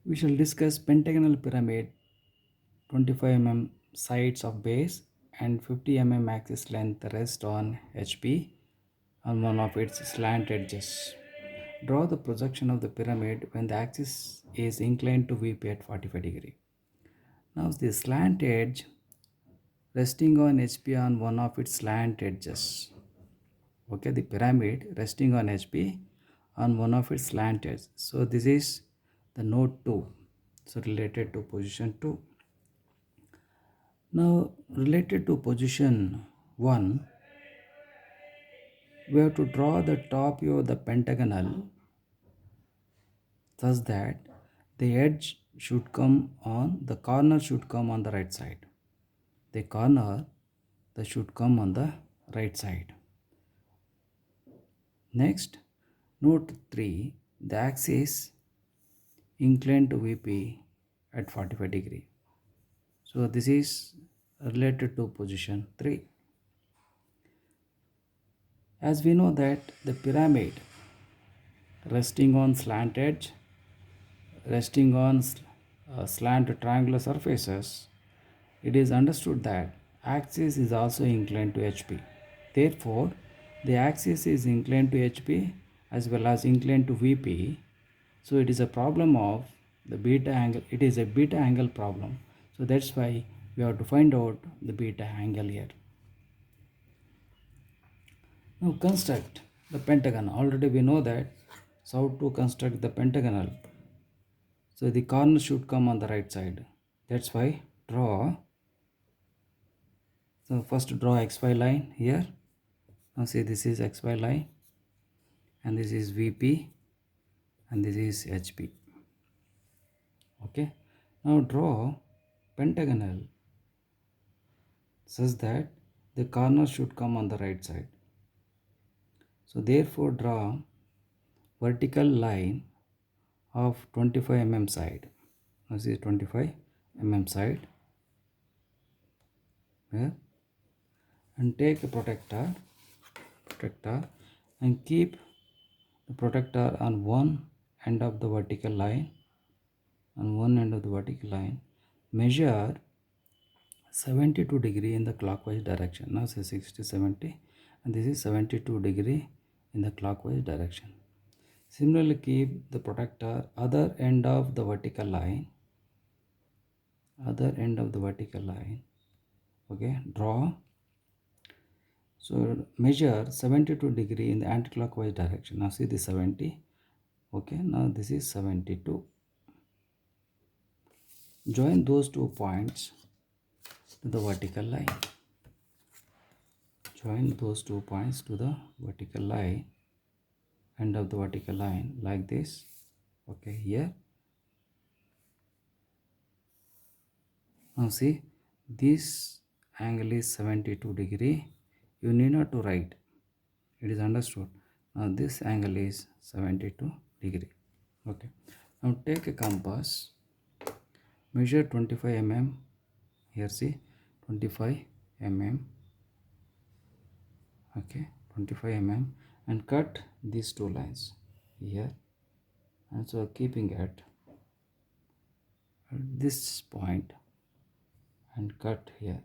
We shall discuss pentagonal pyramid, 25 mm sides of base and 50 mm axis length rest on HP on one of its slant edges. Draw the projection of the pyramid when the axis is inclined to VP at 45 degree. Now the slant edge resting on HP on one of its slant edges. Okay, the pyramid resting on HP on one of its slant edges. So this is the node 2. So related to position 2. Now related to position 1, we have to draw the top view of the pentagonal such that the edge should come on, the corner should come on the right side. The corner that should come on the right side. Next, note 3, the axis inclined to VP at 45 degree. So this is related to position 3. As we know that the pyramid resting on slant edge, resting on slant triangular surfaces, it is understood that axis is also inclined to HP. Therefore, the axis is inclined to HP as well as inclined to VP. So it is a problem of the beta angle. It is a beta angle problem. So that's why we have to find out the beta angle here. Now construct the pentagon. Already we know that how to construct the pentagonal. So the corner should come on the right side. That's why draw. So first draw XY line here. Now see, this is XY line and this is VP and this is HP. Okay. Now draw pentagonal such that the corner should come on the right side. So therefore draw vertical line of 25 mm side. This is 25 mm side here, and take a protector and keep the protector on one end of the vertical line. Measure 72 degree in the clockwise direction. Now say 60 70 and this is 72 degree in the clockwise direction. Similarly, keep the protector other end of the vertical line. Okay, draw. So measure 72 degree in the anti-clockwise direction. Now see this 70. Okay, now this is 72. Join those 2 points to the vertical line. Join those 2 points to the vertical line, end of the vertical line, like this. Okay, here. Now see, this angle is 72 degree. You need not to write. It is understood. Now this angle is 72 degree. Okay. Now take a compass. Measure 25 mm. Here see, 25 mm. Okay, 25 mm, and cut these 2 lines here, and so keeping at this point and cut here.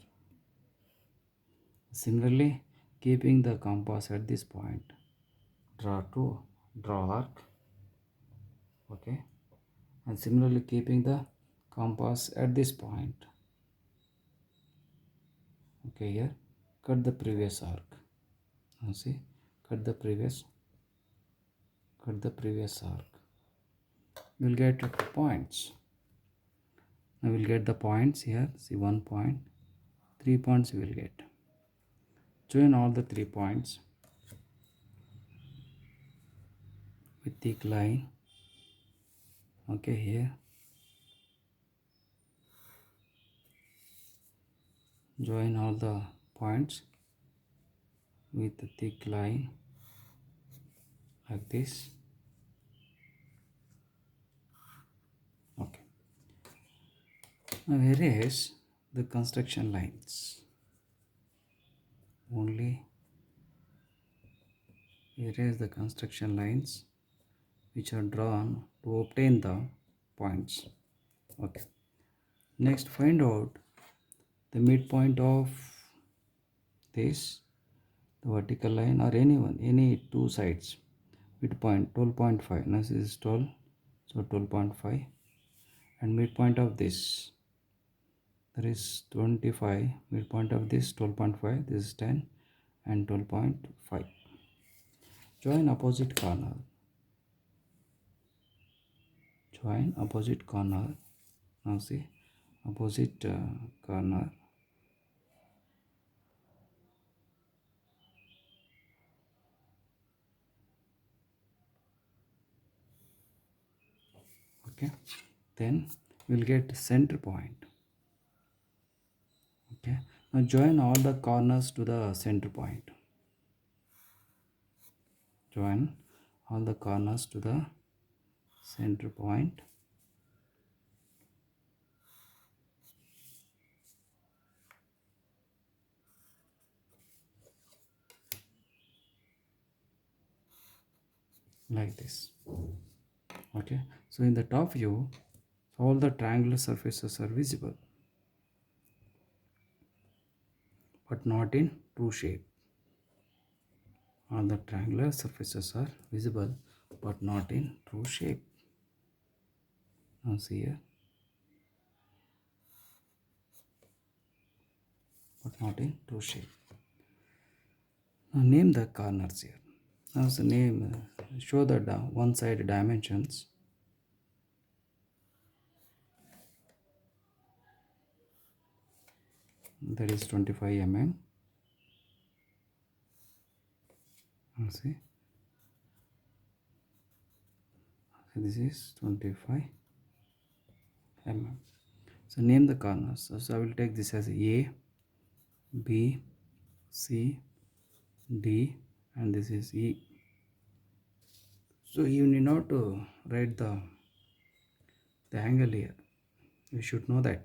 Similarly, keeping the compass at this point, draw arc. Okay, and similarly keeping the compass at this point. Okay, here cut the previous arc. Now see, cut the previous arc. You will get points. Now we will get the points here. See, 1 point, 3 points we will get. Join all the 3 points with thick line. Okay, here. Join all the points with the thick line like this. Okay. Now erase the construction lines. Only erase the construction lines which are drawn to obtain the points. Okay, next find out the midpoint of this, the vertical line or any two sides. Midpoint 12.5. Now this is 12, so 12.5, and midpoint of this, there is 25. Midpoint of this 12.5, this is 10, and 12.5. Join opposite corner. Join opposite corner. Now see, opposite corner. Okay, then we'll get center point. Okay, now join all the corners to the center point. Join all the corners to the center point. Like this. Okay, so in the top view, all the triangular surfaces are visible, but not in true shape. All the triangular surfaces are visible, but not in true shape. Now see here, but not in true shape. Now name the corners here. Now the name, show the one side dimensions. That is 25 mm. Now see, so this is 25 mm. So name the corners. So I will take this as A, B, C, D, and this is E. So you need not to write the angle here. You should know that.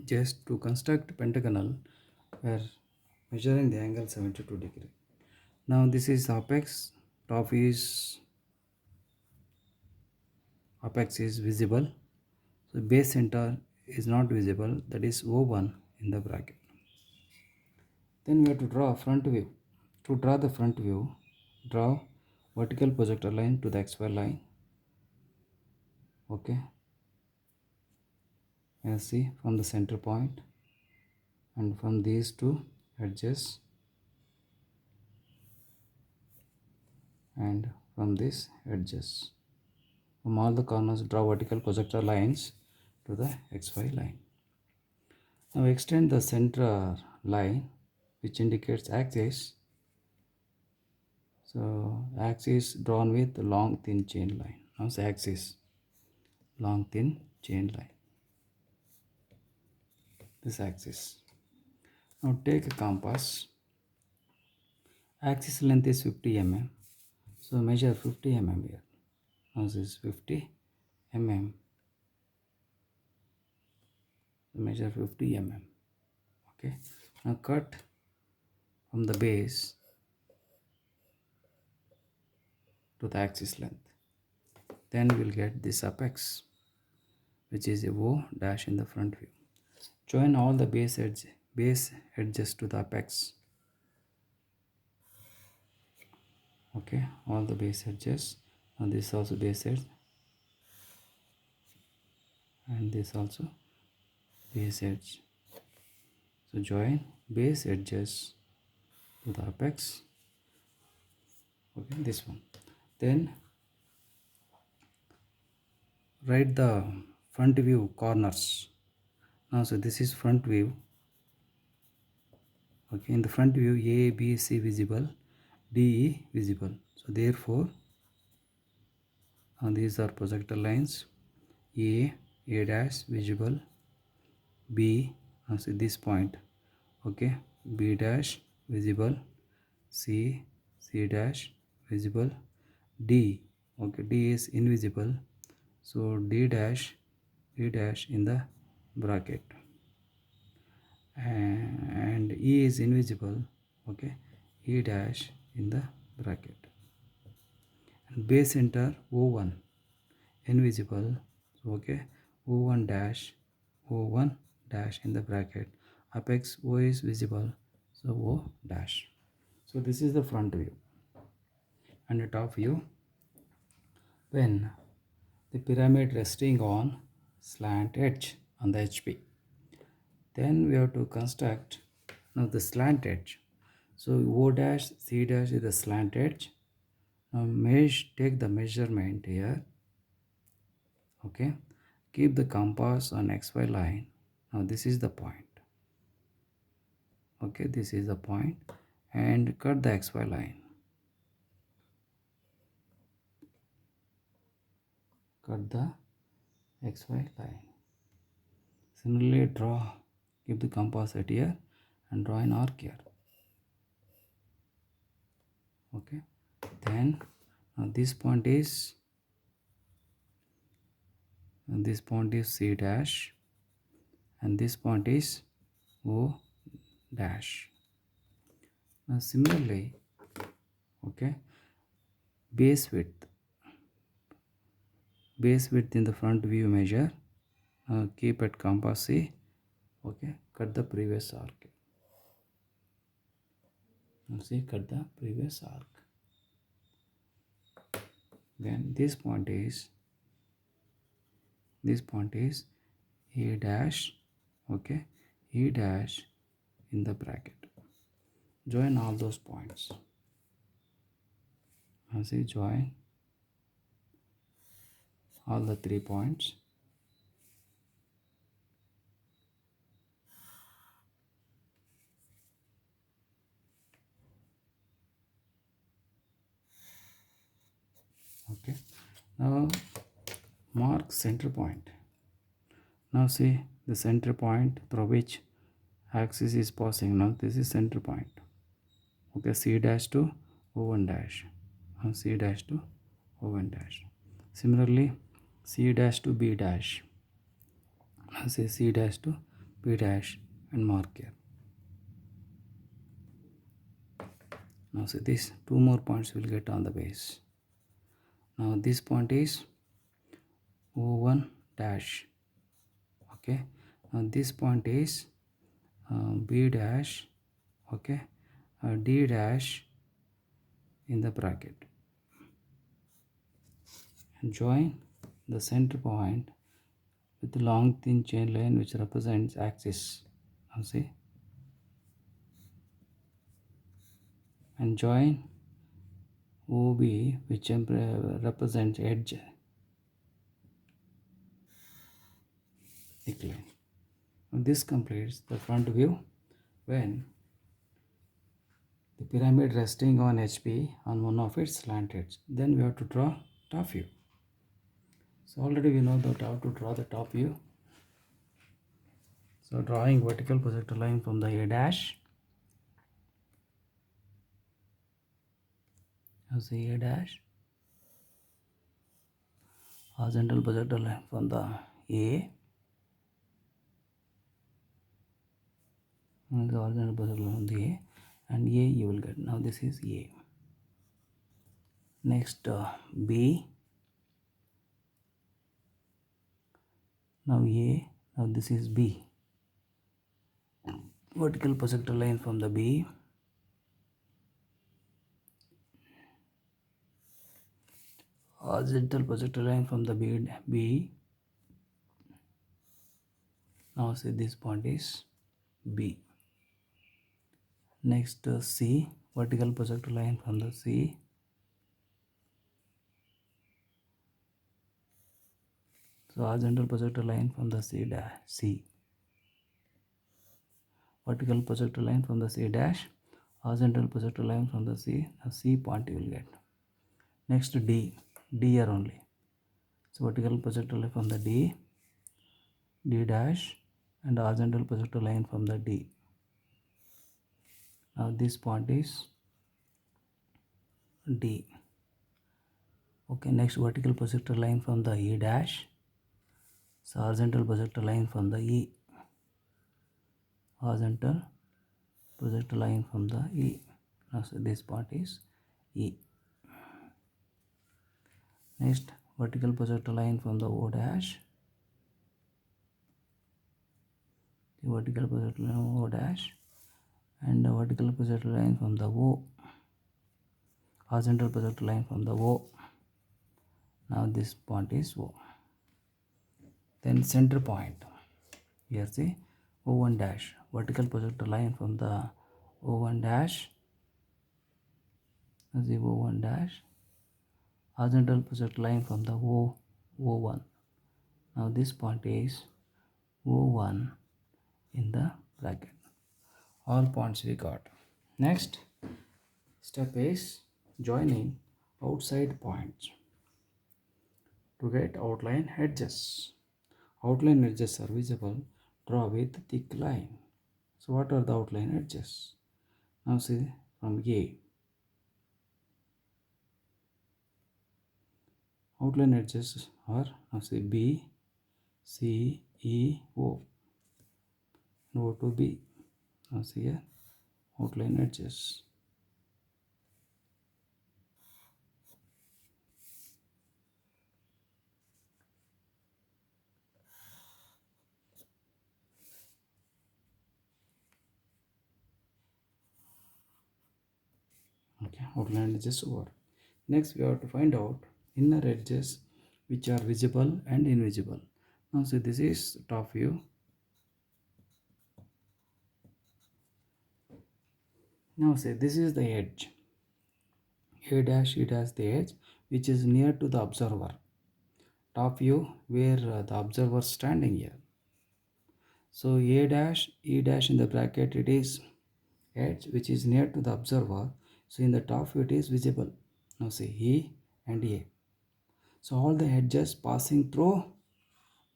Just to construct pentagonal, we are measuring the angle 72 degree. Now this is apex. Top is apex is visible. So base center is not visible. That is O1 in the bracket. Then we have to draw front view. To draw the front view, draw vertical projector line to the XY line. Okay, as see from the center point, and from these two edges, and from these edges, from all the corners, draw vertical projector lines to the XY line. Now extend the center line, which indicates axis. So axis drawn with long thin chain line. Now it's axis, long thin chain line. This axis. Now take a compass. Axis length is 50 mm. So measure 50 mm here. Now this is 50 mm. Measure 50 mm. Okay. Now cut from the base to the axis length. Then we'll get this apex, which is a O dash in the front view. Join all the base edges to the apex. Okay, all the base edges. And this also base edge, and this also base edge. So join base edges to the apex. Okay, this one. Then write the front view corners. Now so this is front view. Okay, in the front view, A, B, C visible, D, E visible. So therefore, these are projector lines. A dash visible, B, see this point. Okay, B dash visible, C dash visible, D. Okay, D is invisible. So D dash in the bracket, and E is invisible. Okay, E dash in the bracket, and base center O1 invisible. So okay, O1 dash, O1 dash in the bracket, apex O is visible, so O dash. So this is the front view. And the top view, when the pyramid resting on slant edge on the HP, then we have to construct now the slant edge. So O dash C dash is the slant edge. Now take the measurement here. Okay, keep the compass on XY line. Now this is the point. Okay, this is the point, and cut the XY line. Cut the XY line. Similarly, keep the compass at here and draw an arc here. Okay, then this point is C dash, and this point is O dash. Now similarly, okay, base width in the front view measure, keep at compass C. Okay, cut the previous arc. Now see, cut the previous arc. Then this point is E dash. Okay, E dash in the bracket. Join all those points. Now see, join all the 3 points. Okay, now mark center point. Now see the center point through which axis is passing. Now this is center point. Okay, C dash to O1 dash. C dash to O1 dash. Similarly, C dash to B dash. Now say C dash to B dash and mark here. Now see these 2 more points will get on the base. Now this point is O1 dash. Okay, now this point is B dash. Okay, D dash in the bracket, and join the center point with the long thin chain line which represents axis. Now see, and join OB which represents edge decline. Now this completes the front view when the pyramid resting on HP on one of its slant edge. Then we have to draw top view. So already we know that how to draw the top view. So drawing vertical projector line from the A dash. You see A dash. Horizontal projector line from the A. And the horizontal projector line from the A. And A you will get. Now this is A. Next B. Now A. Now this is B. Vertical projector line from the B. Horizontal projector line from the B. Now say this point is B. Next C. Vertical projector line from the C. So horizontal projector line from the C dash C. Vertical projector line from the C dash. Horizontal projector line from the C. The C point you will get. Next D. D here only. So vertical projector line from the D. D dash and horizontal projector line from the D. Now this point is D. Okay, next vertical projector line from the E dash. So horizontal projector line from the E. Horizontal projector line from the E. Now so this point is E. Next vertical projector line from the O dash, the vertical projector line O dash, and the vertical projector line from the O, horizontal projector line from the O. Now this point is O. Then center point, here see O1 dash, vertical projector line from the O1 dash, the O1 dash, horizontal projector line from the O1. Now this point is O1 in the bracket. All points we got. Next step is joining outside points to get outline edges. Outline edges are visible. Draw with thick line. So what are the outline edges? Now see from A. Outline edges are, now see B, C, E, O. O to B. Now see here outline edges. Okay, outline edges over. Next we have to find out inner edges which are visible and invisible. Now see, this is top view. Now say this is the edge. A dash, E dash the edge which is near to the observer. Top view where the observer standing here. So A dash, E dash in the bracket, it is edge which is near to the observer. So in the top view it is visible. Now see E and A. So all the edges passing through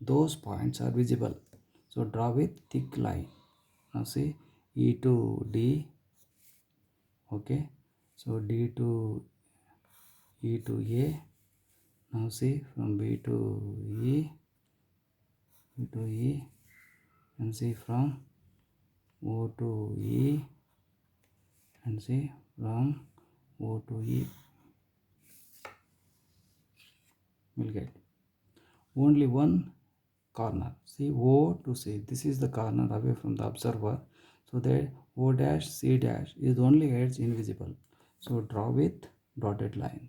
those points are visible. So draw with thick line. Now see E to D. Okay. So D to E to A. Now see from B to E, B to E, and see from O to E, and see from O to E. We'll get only one corner. See O to C. This is the corner away from the observer. So that O dash C dash is only edge invisible. So draw with dotted line.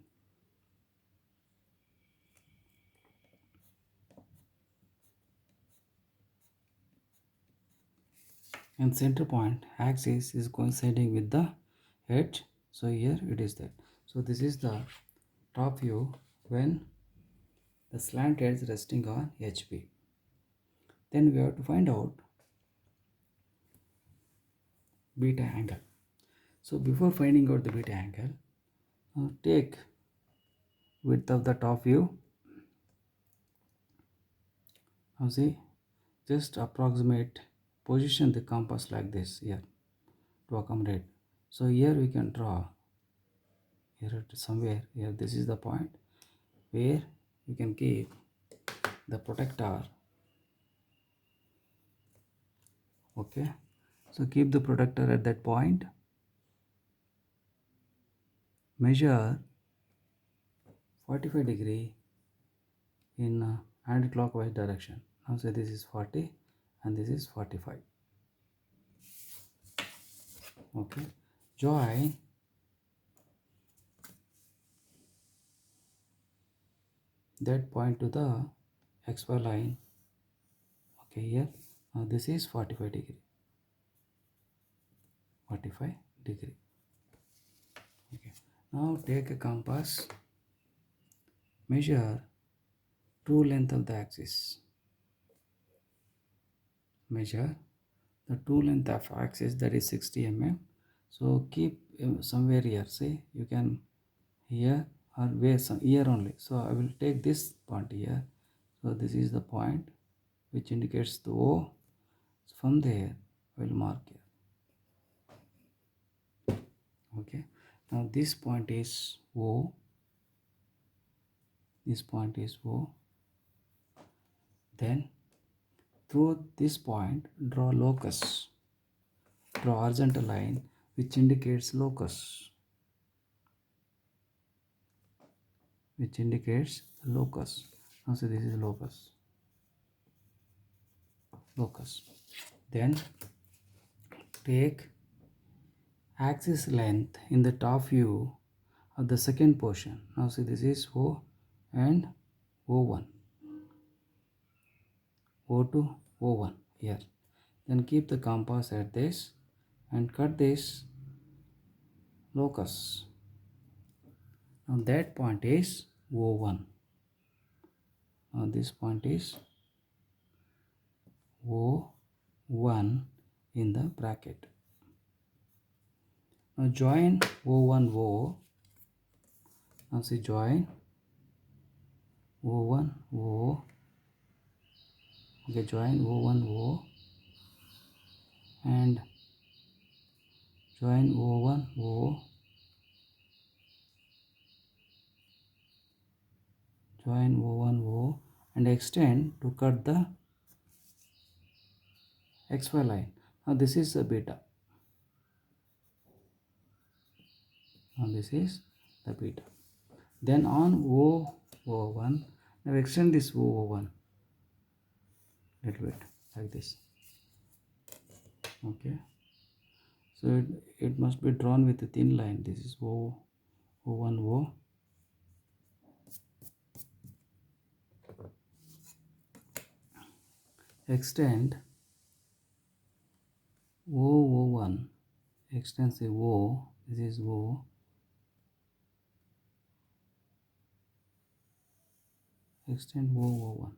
And center point axis is coinciding with the edge. So here it is that. So this is the top view when the slant edge resting on HP. Then we have to find out beta angle. So before finding out the beta angle, take width of the top view. Now see, just approximate, position the compass like this here to accommodate. So here we can draw here somewhere here. This is the point where we can keep the protector. Okay, so keep the protector at that point. Measure 45 degree in anti-clockwise direction. Now say this is 40 and this is 45. Okay, join that point to the XY line. Okay, here now this is 45 degree. 45 degree. Okay, now take a compass, measure true length of the axis. Measure the true length of axis, that is 60 mm. So keep somewhere here. See, you can here or where some here only. So I will take this point here. So this is the point which indicates the O. So from there I will mark here. Okay, now this point is O. This point is O. Then through this point draw locus. Draw horizontal line which indicates locus. Which indicates locus. Now see, this is locus. Then take axis length in the top view of the second portion. Now see, this is O and O1, O to O1 here. Then keep the compass at this and cut this locus. Now that point is O1. Now this point is O1 in the bracket. Now join O1 O. Now see, join O1 O. Okay, join O1 O and join O1 O. Join O1 O and extend to cut the XY line. Now this is the beta. Now this is the beta. Then on O1, now extend this O1 little bit like this. Okay. So it must be drawn with a thin line. This is O1 O. Extend O1. Extend say O. This is O. Extend O1.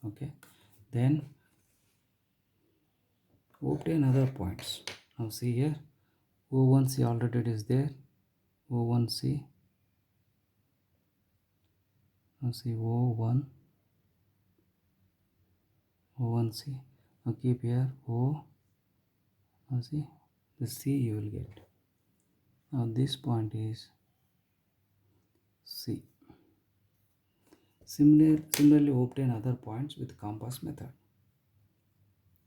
Okay. Then obtain other points. Now see here, O1C already it is there. O1C. Now see O1. O1C. Now keep here O. Now see the C you will get. Now this point is C. Similarly obtain other points with compass method.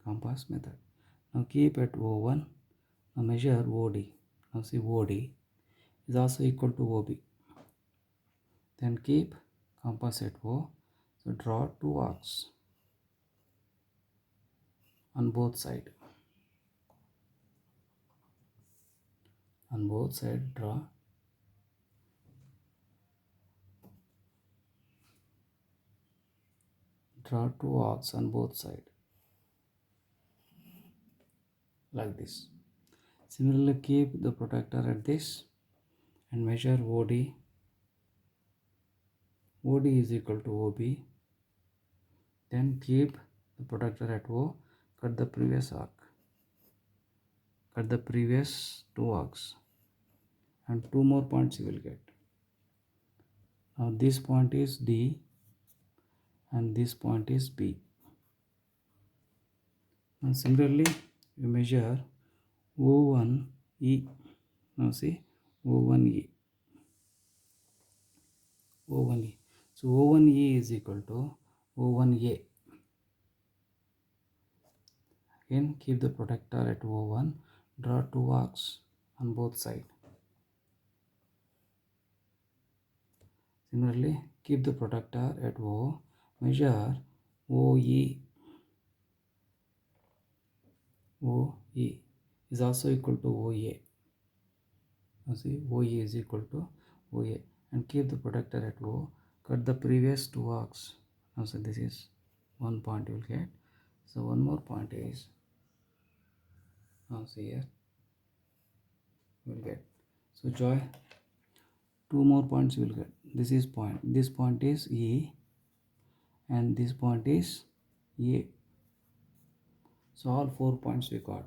Now keep at O1. Now measure OD. Now see OD is also equal to OB. Then keep compass at O. So draw two arcs on both sides. On both sides draw two arcs on both sides like this. Similarly keep the protractor at this and measure OD. OD is equal to OB. Then keep the protractor at O. Cut the previous arc. Cut the previous two arcs and two more points you will get. Now this point is D and this point is B. Now similarly you measure O1E. Now see O1E. O1E. So O1E is equal to O1A. Again keep the protractor at O1. Draw two arcs on both sides. Similarly keep the protractor at O. Measure OE. OE is also equal to OA. Now see OE is equal to OA and keep the protractor at O. Cut the previous two arcs. Now so this is one point you will get. So one more point is, now see here you will get. So join two more points you will get. This is point. This point is E and this point is A. So all 4 points we got.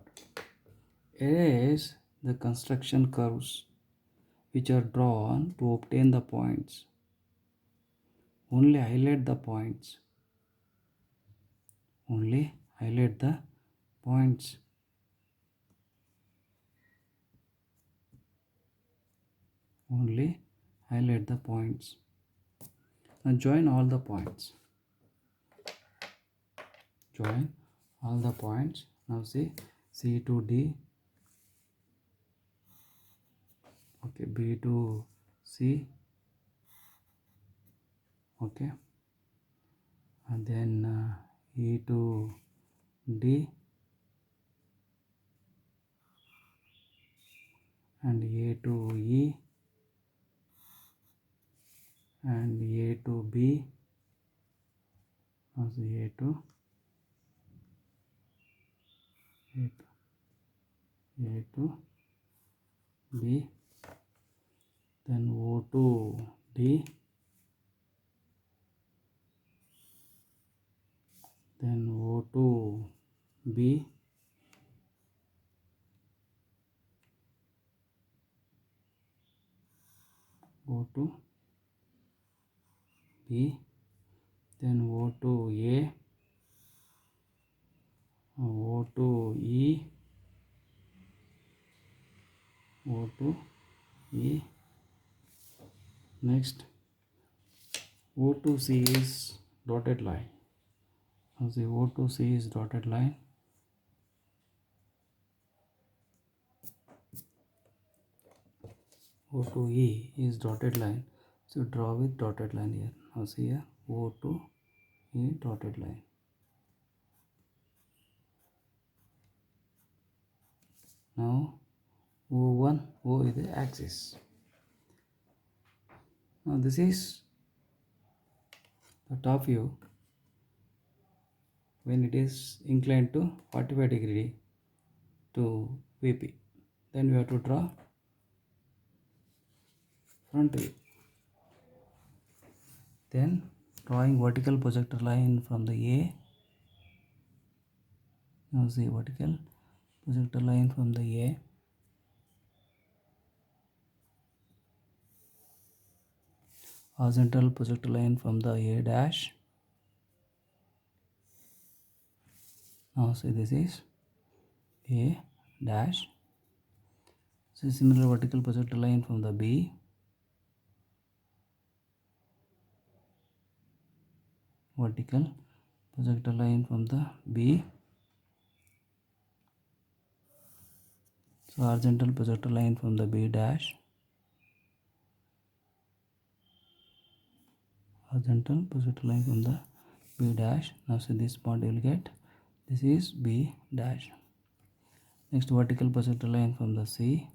Erase the construction curves which are drawn to obtain the points. Only highlight the points. Only highlight the points. Only highlight the points. Now join all the points. Join all the points. Now see C to D. Okay, B to C. Okay, and then E to D and A to E and A to B, also A to B, then O to D, then O to B, O to B, then O to A, O to E, O to E. Next, O to C is dotted line. Now the O to C is dotted line. O to E is dotted line. So draw with dotted line here. Now see here, O to E dotted line. Now O1, O is the axis. Now this is the top view when it is inclined to 45 degree to VP. Then we have to draw front view. Then drawing vertical projector line from the A. Now see vertical projector line from the A. Horizontal projector line from the A dash. Now see this is A dash. So similar vertical projector line from the B. Vertical projector line from the B. So horizontal projector line from the B dash. Horizontal projector line from the B dash. Now see this point you will get. This is B dash. Next vertical projector line from the C.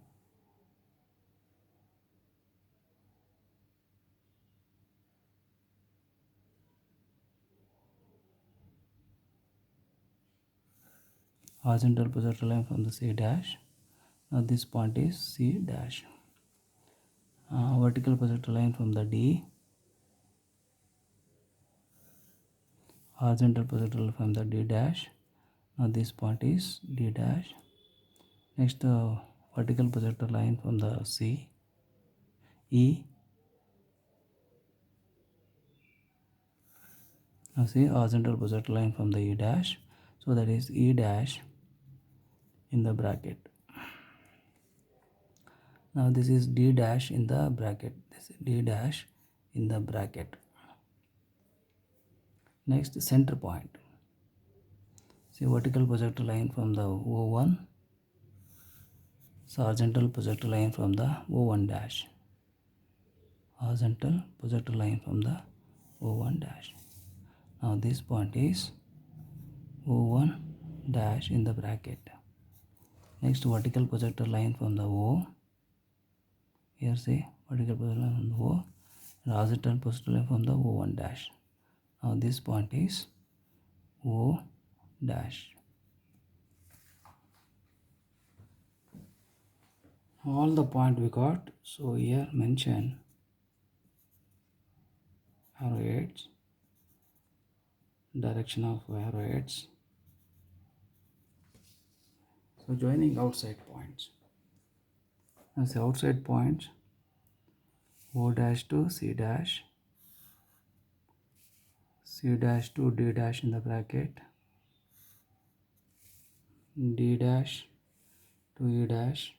Horizontal projector line from the C dash. Now this point is C dash. Vertical projector line from the D. Horizontal projector line from the D dash. Now this point is D dash. Next vertical projector line from the C. E. Now see horizontal projector line from the E dash. So that is E dash in the bracket. Now this is D dash in the bracket. This is D dash in the bracket. Next center point. See vertical projector line from the O1. So horizontal projector line from the O1 dash. Horizontal projector line from the O1 dash. Now this point is O1 dash in the bracket. Next vertical projector line from the O. Here say vertical projector line from the O. And horizontal projector line from the O1 dash. Now this point is O dash. All the point we got. So here mention arrowheads, direction of arrowheads. So joining outside points. As the outside points, O dash to C dash, C dash to D dash in the bracket, D dash to E dash.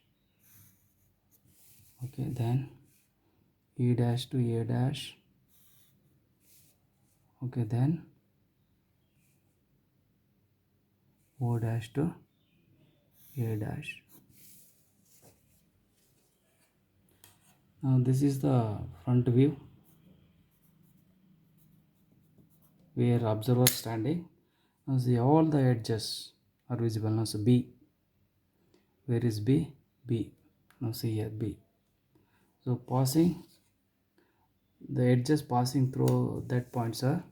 Okay, then E dash to A dash. Okay, then O dash to A dash. Now this is the front view. where observer standing. Now see all the edges are visible. Now see B. Where is B? B. Now see here B. So passing the edges passing through that points are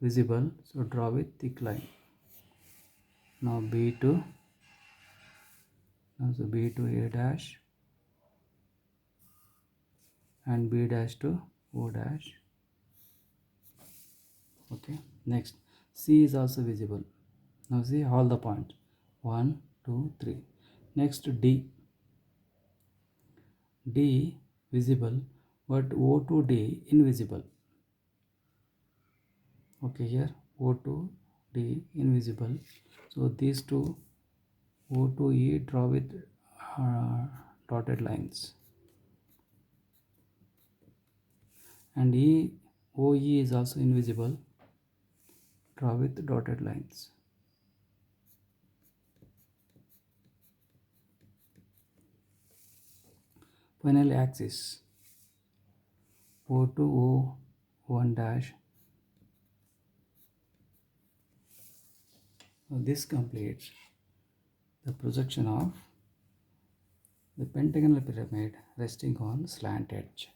visible. So draw with thick line. Now B to B to A dash and B dash to O dash. Okay, next C is also visible. Now see all the points 1 2 3. Next D. D visible but O to D invisible. Okay, here O to D invisible. So these two O to E draw with dotted lines, and OE is also invisible, draw with dotted lines. Finally axis O to O 1 dash. Now this completes the projection of the pentagonal pyramid resting on slant edge.